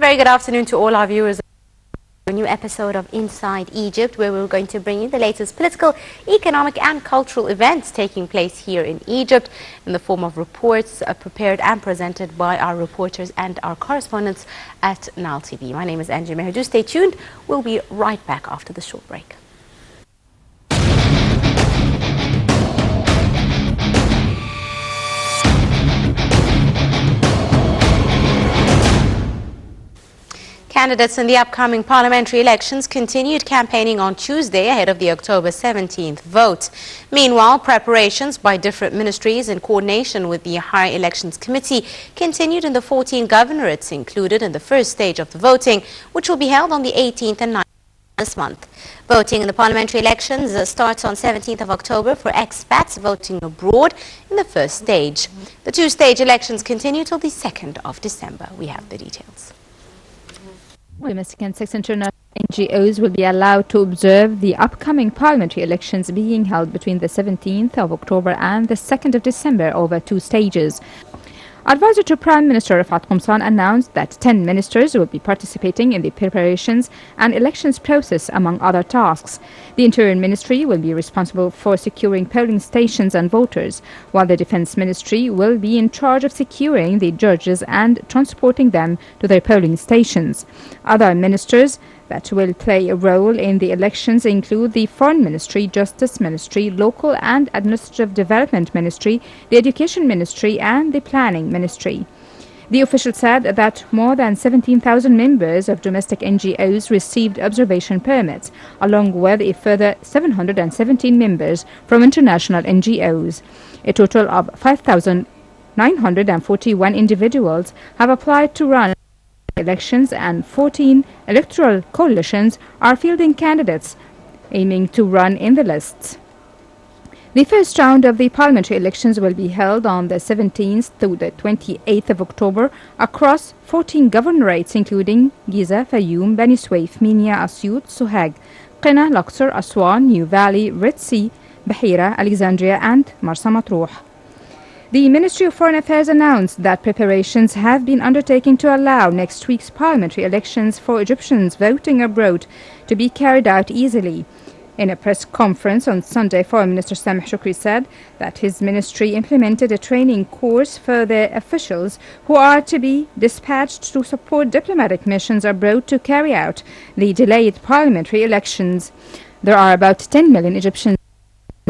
Very good afternoon to all our viewers. A new episode of Inside Egypt, where we're going to bring you the latest political, economic and cultural events taking place here in Egypt in the form of reports prepared and presented by our reporters and our correspondents at Nile TV. My name is Angie Meher. Do stay tuned. We'll be right back after the short break. Candidates in the upcoming parliamentary elections continued campaigning on Tuesday ahead of the October 17th vote. Meanwhile, preparations by different ministries in coordination with the High Elections Committee continued in the 14 governorates included in the first stage of the voting, which will be held on the 18th and 19th this month. Voting in the parliamentary elections starts on 17th of October for expats voting abroad in the first stage. The two-stage elections continue till the 2nd of December. We have the details. Domestic and six international NGOs will be allowed to observe the upcoming parliamentary elections being held between the 17th of October and the 2nd of December over two stages. Advisor to Prime Minister Rafat Qomsan announced that 10 ministers will be participating in the preparations and elections process, among other tasks. The Interior Ministry will be responsible for securing polling stations and voters, while the Defense Ministry will be in charge of securing the judges and transporting them to their polling stations. Other ministers that will play a role in the elections include the Foreign Ministry, Justice Ministry, Local and Administrative Development Ministry, the Education Ministry and the Planning Ministry. The official said that more than 17,000 members of domestic NGOs received observation permits, along with a further 717 members from international NGOs. A total of 5,941 individuals have applied to run elections, and 14 electoral coalitions are fielding candidates aiming to run in the lists. The first round of the parliamentary elections will be held on the 17th to the 28th of October across 14 governorates including Giza, Fayoum, Bani Suef, Minya, Asyut, Sohag, Qena, Luxor, Aswan, New Valley, Red Sea, Bahira, Alexandria and Marsa Matruh. The Ministry of Foreign Affairs announced that preparations have been undertaken to allow next week's parliamentary elections for Egyptians voting abroad to be carried out easily. In a press conference on Sunday, Foreign Minister Sameh Shukri said that his ministry implemented a training course for their officials who are to be dispatched to support diplomatic missions abroad to carry out the delayed parliamentary elections. There are about 10 million Egyptians,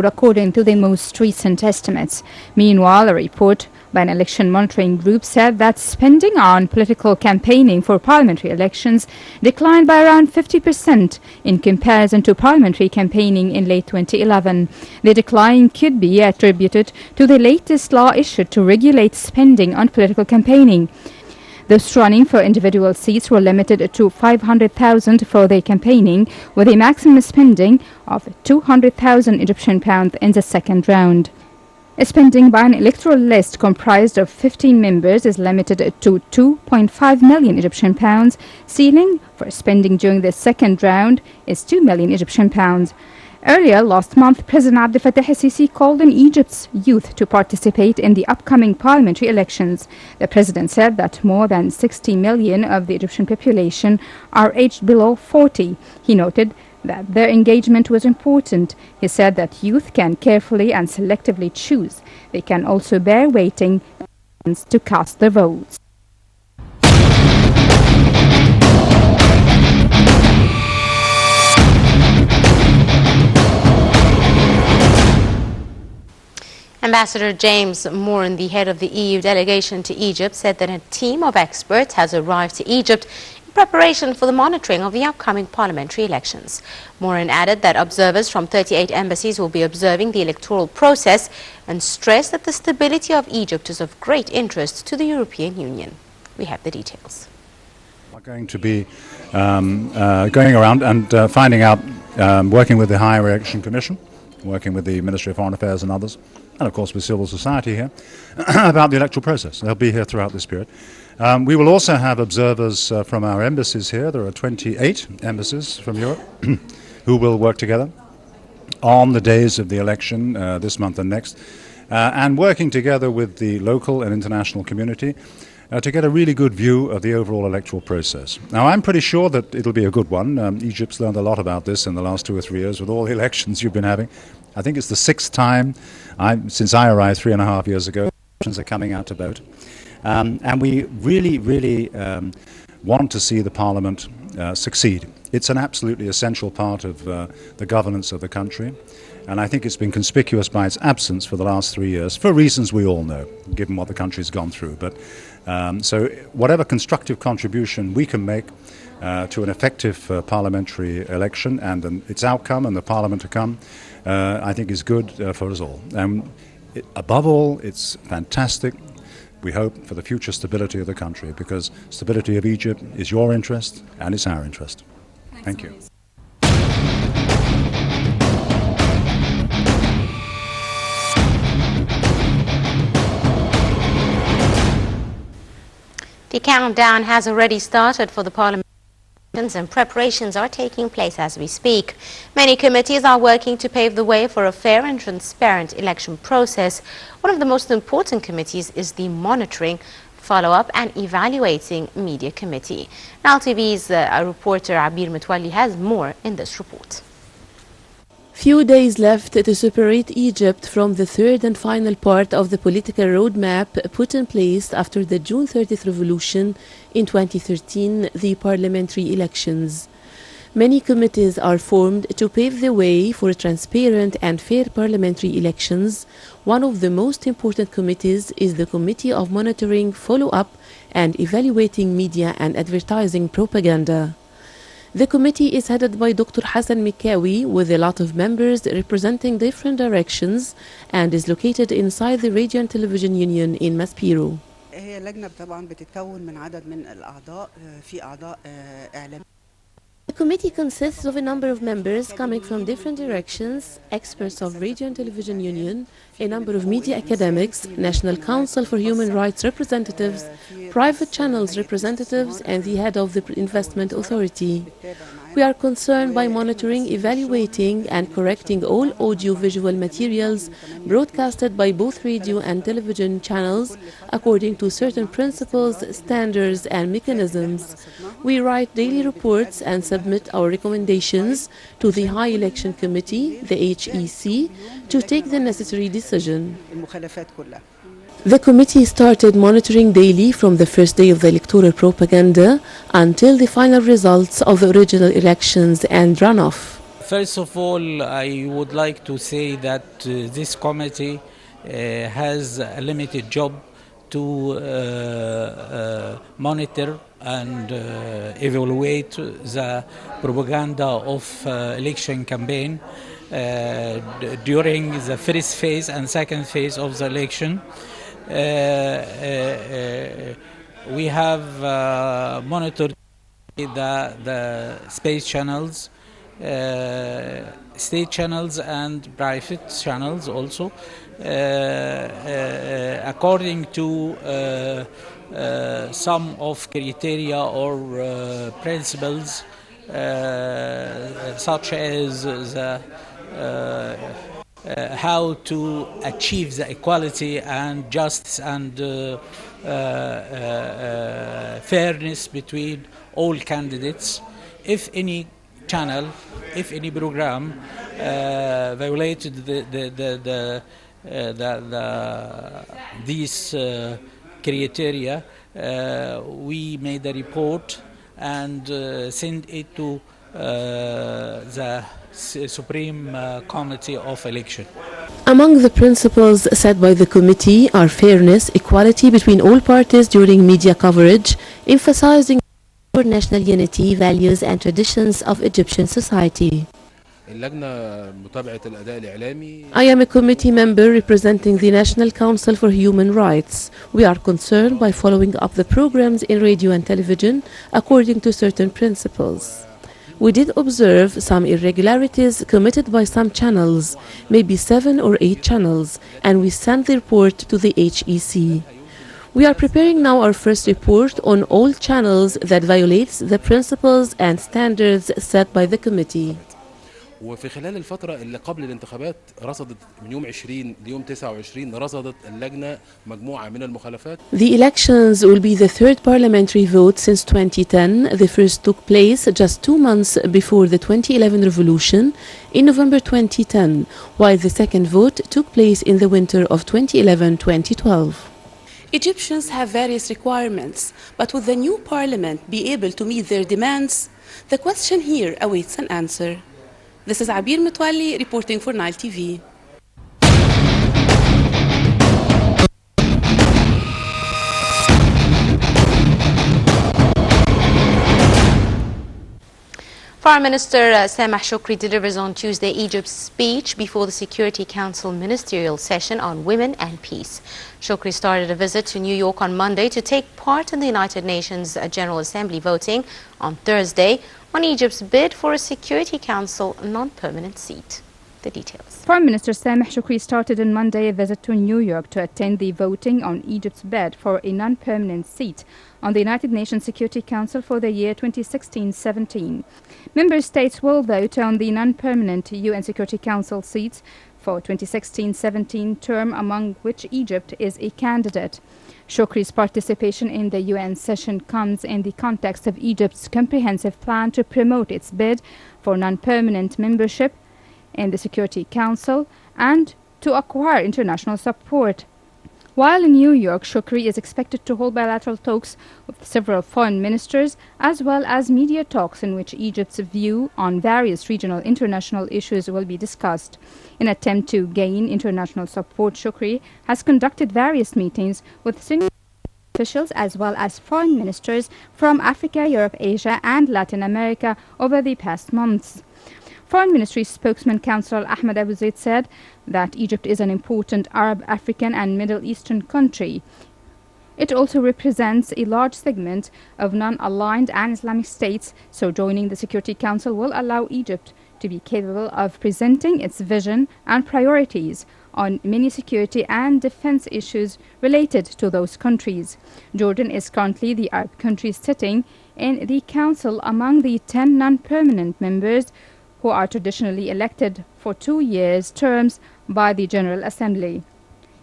according to the most recent estimates. Meanwhile, a report by an election monitoring group said that spending on political campaigning for parliamentary elections declined by around 50% in comparison to parliamentary campaigning in late 2011. The decline could be attributed to the latest law issued to regulate spending on political campaigning. Those running for individual seats were limited to 500,000 for their campaigning, with a maximum spending of 200,000 Egyptian pounds in the second round. Spending by an electoral list comprised of 15 members is limited to 2.5 million Egyptian pounds. Ceiling for spending during the second round is 2 million Egyptian pounds. Earlier last month, President Abdel Fattah el-Sisi called on Egypt's youth to participate in the upcoming parliamentary elections. The president said that more than 60 million of the Egyptian population are aged below 40. He noted that their engagement was important. He said that youth can carefully and selectively choose. They can also bear waiting to cast their votes. Ambassador James Moran, the head of the EU delegation to Egypt, said that a team of experts has arrived to Egypt in preparation for the monitoring of the upcoming parliamentary elections. Moran added that observers from 38 embassies will be observing the electoral process and stressed that the stability of Egypt is of great interest to the European Union. We have the details. We're going to be going around and finding out, working with the High Election Commission, working with the Ministry of Foreign Affairs and others, and of course with civil society here, about the electoral process. They'll be here throughout this period. We will also have observers from our embassies here. There are 28 embassies from Europe who will work together on the days of the election this month and next, and working together with the local and international community to get a really good view of the overall electoral process. Now, I'm pretty sure that it'll be a good one. Egypt's learned a lot about this in the last 2 or 3 years with all the elections you've been having. I think it's the 6th time since I arrived 3.5 years ago, elections are coming out to vote. And we really want to see the Parliament succeed. It's an absolutely essential part of the governance of the country. And I think it's been conspicuous by its absence for the last 3 years, for reasons we all know, given what the country's gone through. But so whatever constructive contribution we can make to an effective parliamentary election and its outcome and the Parliament to come, I think is good for us all. Above all, it's fantastic, we hope, for the future stability of the country, because stability of Egypt is your interest and it's our interest. Thank you. The countdown has already started for the Parliament, and preparations are taking place as we speak. Many committees are working to pave the way for a fair and transparent election process. One of the most important committees is the Monitoring, Follow-up and Evaluating Media Committee. Now TV's reporter Abir Metwali has more in this report. Few days left to separate Egypt from the third and final part of the political roadmap put in place after the June 30th revolution in 2013, the parliamentary elections. Many committees are formed to pave the way for transparent and fair parliamentary elections. One of the most important committees is the Committee of Monitoring, Follow-up and Evaluating Media and Advertising Propaganda. The committee is headed by Dr. Hassan Mikawi with a lot of members representing different directions and is located inside the Radio and Television Union in Maspero. هي لجنة طبعا بتتكون من عدد من الأعضاء في أعضاء إعلام. The committee consists of a number of members coming from different directions, experts of Radio and Television Union, a number of media academics, National Council for Human Rights representatives, private channels representatives, and the head of the Investment Authority. We are concerned by monitoring, evaluating, and correcting all audio-visual materials broadcasted by both radio and television channels according to certain principles, standards, and mechanisms. We write daily reports and submit our recommendations to the High Election Committee, the HEC, to take the necessary decision. The committee started monitoring daily from the first day of the electoral propaganda until the final results of the original elections and runoff. First of all, I would like to say that this committee has a limited job to monitor and evaluate the propaganda of election campaign during the first phase and second phase of the election. We have monitored the space channels, state channels and private channels also, according to some of criteria or principles such as the how to achieve the equality and justice and fairness between all candidates. If any channel, if any program violated these criteria, we made a report and sent it to the Supreme Committee of Election. Among the principles set by the committee are fairness, equality between all parties during media coverage, emphasizing national unity, values and traditions of Egyptian society. I am a committee member representing the National Council for Human Rights. We are concerned by following up the programs in radio and television according to certain principles. We did observe some irregularities committed by some channels, maybe 7 or 8 channels, and we sent the report to the HEC. We are preparing now our first report on all channels that violates the principles and standards set by the committee. وفي خلال الفترة اللي قبل الانتخابات رصدت من يوم 20 ليوم 29 رصدت اللجنة مجموعة من المخالفات. The elections will be the third parliamentary vote since 2010. The first took place just 2 months before the 2011 revolution in November 2010, while the second vote took place in the winter of 2011-2012. Egyptians have various requirements, but will the new parliament be able to meet their demands? The question here awaits an answer. This is Abir Mitwali reporting for Nile TV. Foreign Minister Samah Shukri delivers on Tuesday Egypt's speech before the Security Council ministerial session on women and peace. Shukri started a visit to New York on Monday to take part in the United Nations General Assembly voting on Thursday on Egypt's bid for a Security Council non-permanent seat. The details. Prime Minister Samah Shukri started on Monday a visit to New York to attend the voting on Egypt's bid for a non-permanent seat on the United Nations Security Council for the year 2016-17. Member states will vote on the non-permanent UN Security Council seats for 2016-17 term, among which Egypt is a candidate. Shukri's participation in the UN session comes in the context of Egypt's comprehensive plan to promote its bid for non-permanent membership in the Security Council and to acquire international support. While in New York, Shukri is expected to hold bilateral talks with several foreign ministers, as well as media talks in which Egypt's view on various regional international issues will be discussed. In an attempt to gain international support, Shukri has conducted various meetings with senior officials as well as foreign ministers from Africa, Europe, Asia and Latin America over the past months. Foreign Ministry spokesman Councillor Ahmed Abu Zaid said that Egypt is an important Arab, African and Middle Eastern country. It also represents a large segment of non-aligned and Islamic states, so joining the Security Council will allow Egypt to be capable of presenting its vision and priorities on many security and defense issues related to those countries. Jordan is currently the Arab country sitting in the Council among the 10 non-permanent members who are traditionally elected for 2 years terms by the General Assembly.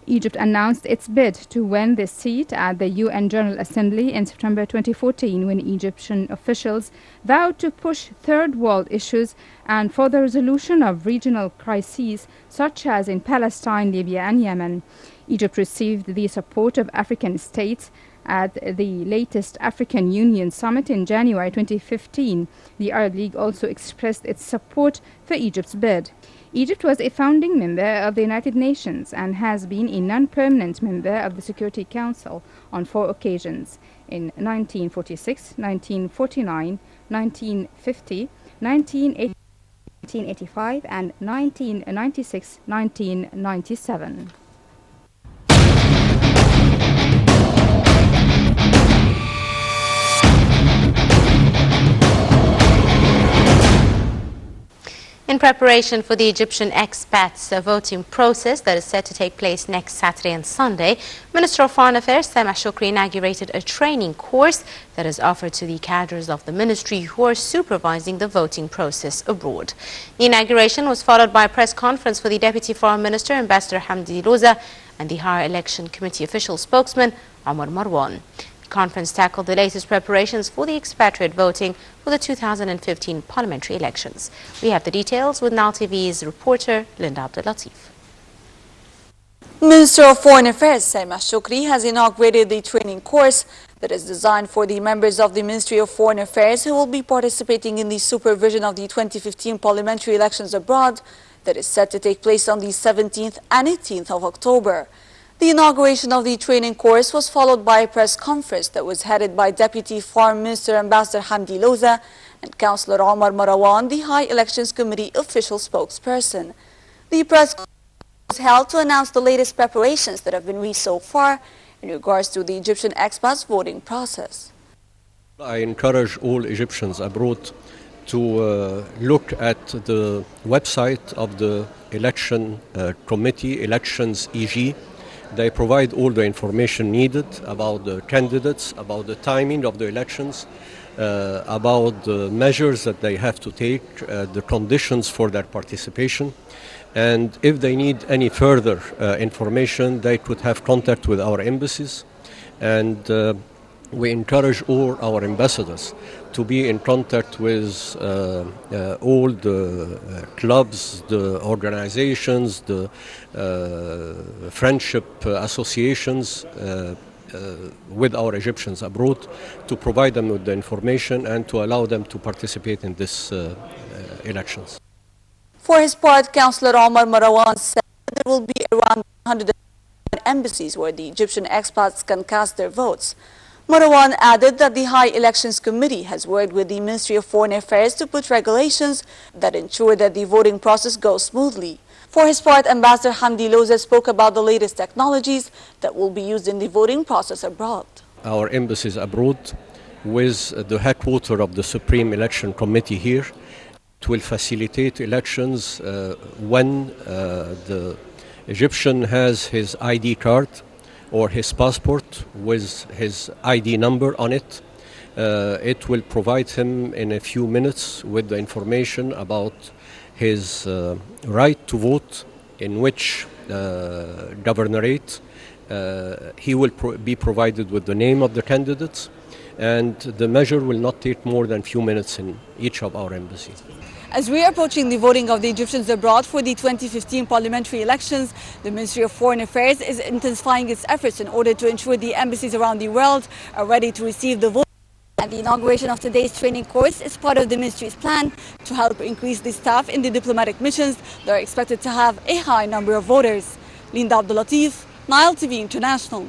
Egypt announced its bid to win this seat at the UN General Assembly in September 2014 when Egyptian officials vowed to push third world issues and for the resolution of regional crises such as in Palestine, Libya and Yemen. Egypt received the support of African states at the latest African Union Summit in January 2015. The Arab League also expressed its support for Egypt's bid. Egypt was a founding member of the United Nations and has been a non-permanent member of the Security Council on 4 occasions in 1946, 1949, 1950, 1985 and 1996-1997. In preparation for the Egyptian expats voting process that is set to take place next Saturday and Sunday, Minister of Foreign Affairs Samah Shukri inaugurated a training course that is offered to the cadres of the ministry who are supervising the voting process abroad. The inauguration was followed by a press conference for the Deputy Foreign Minister, Ambassador Hamdi Louza, and the Higher Election Committee official spokesman, Omar Marwan. The conference tackled the latest preparations for the expatriate voting for the 2015 parliamentary elections. We have the details with Nile TV's reporter Linda Abdulatif. Minister of Foreign Affairs Samah Shukri has inaugurated the training course that is designed for the members of the Ministry of Foreign Affairs who will be participating in the supervision of the 2015 parliamentary elections abroad that is set to take place on the 17th and 18th of October. The inauguration of the training course was followed by a press conference that was headed by Deputy Foreign Minister Ambassador Hamdi Louza and Councillor Omar Marwan, the High Elections Committee official spokesperson. The press conference was held to announce the latest preparations that have been reached so far in regards to the Egyptian expats voting process. I encourage all Egyptians abroad to look at the website of the election committee, Elections EG. They provide all the information needed about the candidates, about the timing of the elections, about the measures that they have to take, the conditions for their participation, and if they need any further information, they could have contact with our embassies. And we encourage all our ambassadors to be in contact with all the clubs, the organizations, the friendship associations with our Egyptians abroad, to provide them with the information and to allow them to participate in this elections. For his part, Councillor Omar Marwan said there will be around 100 embassies where the Egyptian expats can cast their votes. Marwan added that the High Elections Committee has worked with the Ministry of Foreign Affairs to put regulations that ensure that the voting process goes smoothly. For his part, Ambassador Hamdi Loza spoke about the latest technologies that will be used in the voting process abroad. Our embassies abroad, with the headquarters of the Supreme Election Committee here, it will facilitate elections when the Egyptian has his ID card or his passport with his ID number on it. It will provide him in a few minutes with the information about his right to vote in which governorate. He will be provided with the name of the candidates, and the measure will not take more than a few minutes in each of our embassies. As we are approaching the voting of the Egyptians abroad for the 2015 parliamentary elections, the Ministry of Foreign Affairs is intensifying its efforts in order to ensure the embassies around the world are ready to receive the vote. And the inauguration of today's training course is part of the ministry's plan to help increase the staff in the diplomatic missions that are expected to have a high number of voters. Linda Abdulatif, Nile TV International.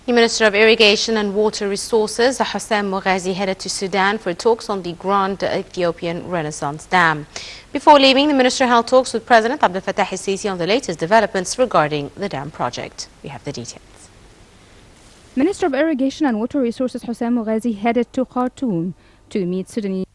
The Minister of Irrigation and Water Resources, Hussam Moghazi, headed to Sudan for talks on the Grand Ethiopian Renaissance Dam. Before leaving, the minister held talks with President Abdel Fattah el-Sisi on the latest developments regarding the dam project. We have the details. Minister of Irrigation and Water Resources Hussam Moghazi headed to Khartoum to meet Sudanese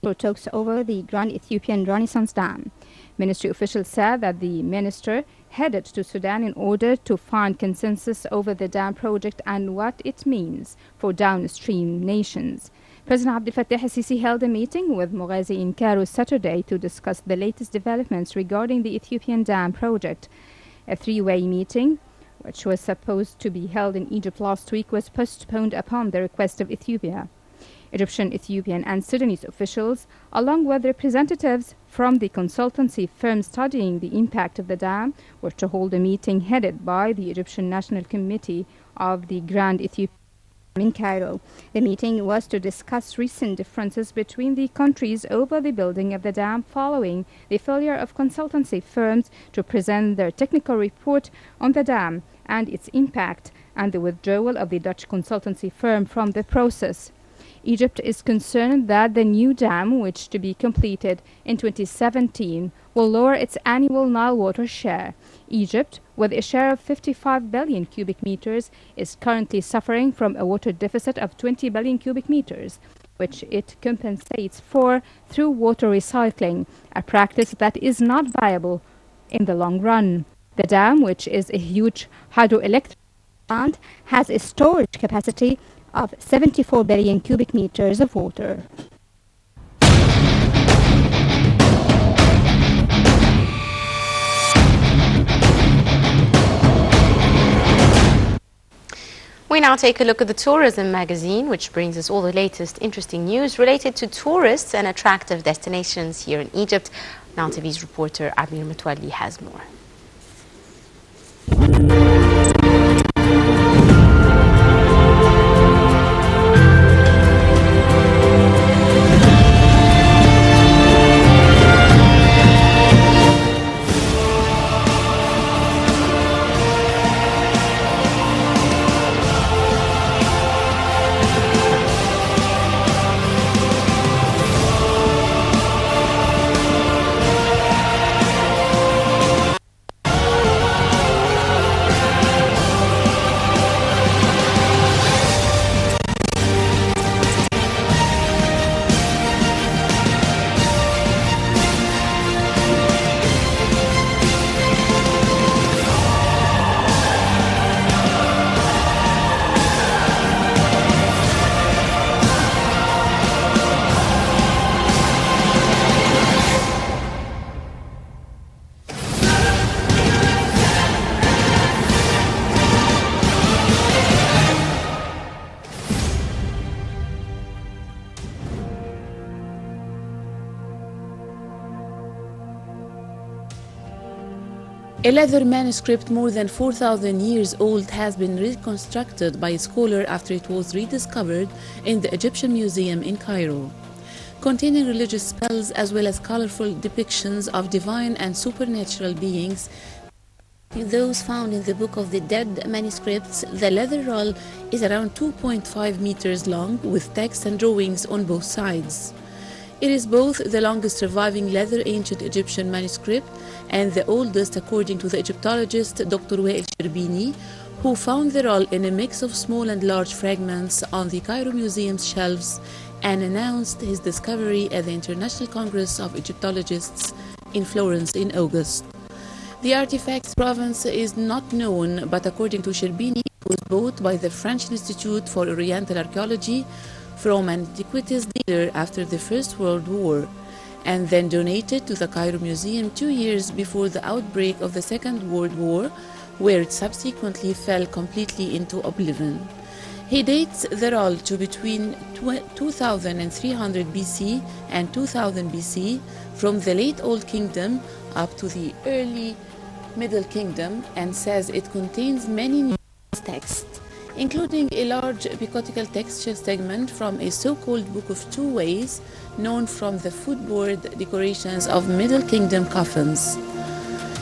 for talks over the Grand Ethiopian Renaissance Dam. Ministry officials said that the minister headed to Sudan in order to find consensus over the dam project and what it means for downstream nations. President Abdel Fattah el-Sisi held a meeting with Moghazi in Cairo Saturday to discuss the latest developments regarding the Ethiopian dam project. A three-way meeting, which was supposed to be held in Egypt last week, was postponed upon the request of Ethiopia. Egyptian, Ethiopian and Sudanese officials, along with representatives from the consultancy firm studying the impact of the dam, were to hold a meeting headed by the Egyptian National Committee of the Grand Ethiopian in Cairo. The meeting was to discuss recent differences between the countries over the building of the dam following the failure of consultancy firms to present their technical report on the dam and its impact, and the withdrawal of the Dutch consultancy firm from the process. Egypt is concerned that the new dam, which to be completed in 2017, will lower its annual Nile water share. Egypt, with a share of 55 billion cubic meters, is currently suffering from a water deficit of 20 billion cubic meters, which it compensates for through water recycling, a practice that is not viable in the long run. The dam, which is a huge hydroelectric plant, has a storage capacity of 74 billion cubic meters of water. We now take a look at the Tourism magazine, which brings us all the latest interesting news related to tourists and attractive destinations here in Egypt. Now TV's reporter Abir Mutwalli has more. A leather manuscript more than 4,000 years old has been reconstructed by a scholar after it was rediscovered in the Egyptian Museum in Cairo. Containing religious spells as well as colorful depictions of divine and supernatural beings, those found in the Book of the Dead manuscripts, the leather roll is around 2.5 meters long with text and drawings on both sides. It is both the longest surviving leather ancient Egyptian manuscript and the oldest according to the Egyptologist Dr. Wael Sherbini, who found the roll in a mix of small and large fragments on the Cairo Museum's shelves and announced his discovery at the International Congress of Egyptologists in Florence in August. The artifact's provenance is not known, but according to Sherbini, it was bought by the French Institute for Oriental Archaeology from an antiquities dealer after the First World War, and then donated to the Cairo Museum 2 years before the outbreak of the Second World War, where it subsequently fell completely into oblivion. He dates the roll to between 2300 BC and 2000 BC, from the late Old Kingdom up to the early Middle Kingdom, and says it contains many texts, including a large epicodical textual segment from a so-called Book of Two Ways, known from the footboard decorations of Middle Kingdom coffins.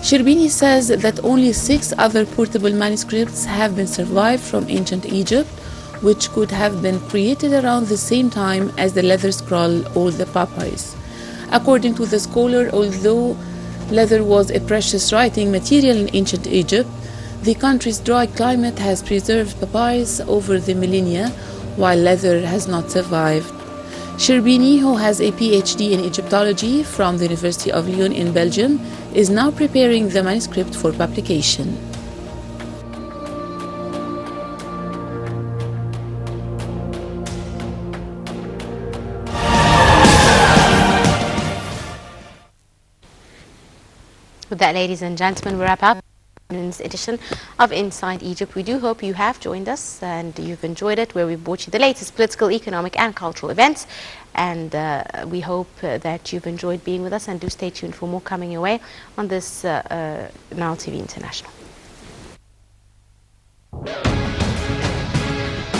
Sherbini says that only 6 other portable manuscripts have been survived from ancient Egypt, which could have been created around the same time as the leather scroll or the papyrus. According to the scholar, although leather was a precious writing material in ancient Egypt, the country's dry climate has preserved papyrus over the millennia, while leather has not survived. Sherbini, who has a PhD in Egyptology from the University of Lyon in Belgium, is now preparing the manuscript for publication. With that, ladies and gentlemen, we wrap up this edition of Inside Egypt. We do hope you have joined us and you've enjoyed it, where we've brought you the latest political, economic and cultural events. And we hope that you've enjoyed being with us, and do stay tuned for more coming your way on this Nile TV International.